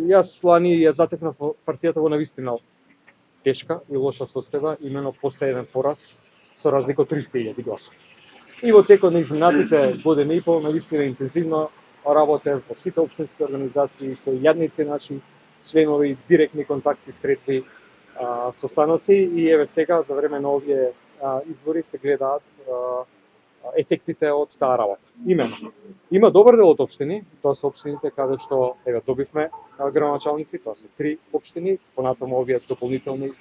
Јас лани ја затекнав партијата во навистина тешка и лоша состојба, именно после еден пораз со разлика од 300.000 гласови. И во текот на изминатите година и пол навистина интензивно работев во сите општински организации со јадници наши членови, директни контакти, сретби, состаноци и еве сега за време на овие избори се гледаат ефектите од таа работа. Именно, има добар дел од општини, тоа се општините каде што еве добивме градоначалници, тоа се 3 општини, понатаму овие дополнителни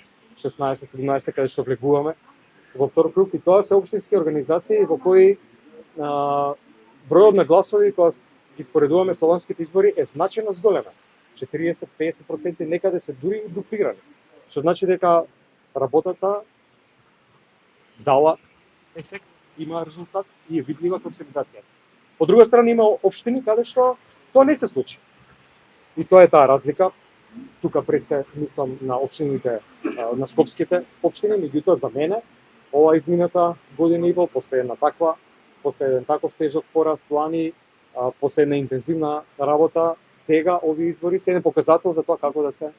16-17 каде што влегуваме во втор круг, и тоа се општински организации во кои бројот на гласови кога ги споредуваме со ланските избори е значајно зголемен. 40-50% некаде се дури дуплирани. Што значи дека работата дала ефект, има резултат и е видлива консолидација. По друга страна има општини каде што тоа не се случи. И тоа е таа разлика. Тука пред се мислам на општините, на скопските општини, меѓутоа за мене ова измината година и пол после еден таков тежок пораз лани, после една интензивна работа, сега овие избори се еден показател за тоа како да се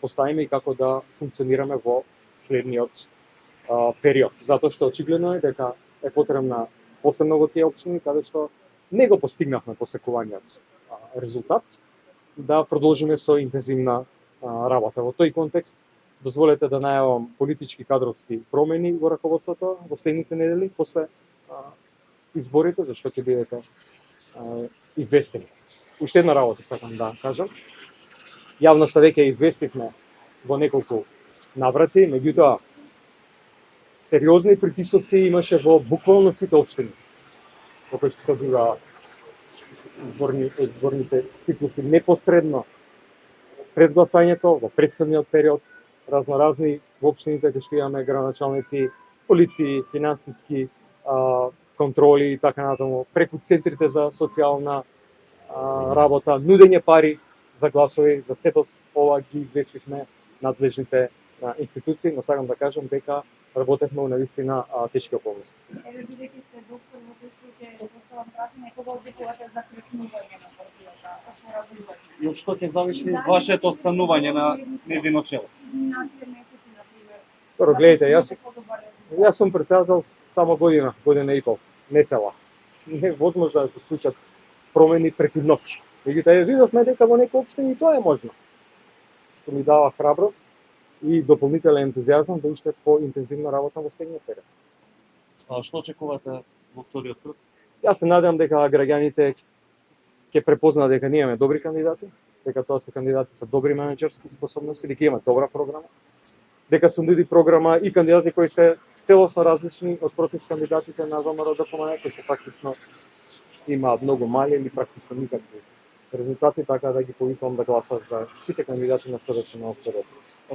поставиме и како да функционираме во следниот период. Затоа што очигледно е дека е потребна посебно во тие општини каде што не го постигнавме посекуваниот резултат, да продолжиме со интензивна работа. Во тој контекст дозволете да најавам политички кадровски промени во раководството во следните недели после изборите, зашто ќе бидете известени. Уште една работа сакам да кажам. Јавноста веќе известивме во неколку наврати, меѓутоа сериозни притисоци имаше во буквално сите општини во кои што се одвиваат изборните циклуси непосредно пред гласањето, во претходниот период, разноразни во општините кај што имаме градоначалници, полиции, финансиски контроли и така натаму, преку центрите за социјална работа, нудење пари за гласови, за сето ова ги известивме надлежните институции, но сакам да кажам дека работевме во навистина тешки околности. Еве, бидејќи сте доктор во тој случај, поставам прашање кога очекувате заклучување на партијата, и од што ќе зависи вашето останување на нејзино чело? Изминатите месеци, например. Добро, гледайте, јас сум претседател само година и пол, не цела. Не е возможно да се случат промени преку ноќ. Меѓутоа видовме дека во некои општини тоа е можно. Што ми дава храброст и дополнителен ентузијазам да уште по-интензивно работам во следниот период. Што очекувате во вториот круг? Јас се надевам дека граѓаните ќе препознаат дека ние имаме добри кандидати, дека тоа се кандидати со добри менеџерски способности, дека имаат добра програма, дека се нуди програма и кандидати кои се целосно различни од против кандидатите на ВМРО-ДПМН, кои што практично имаат многу мали или практично никакви резултати, така да ги повикувам да гласат за сите кандидати на СДСМ во вториот круг.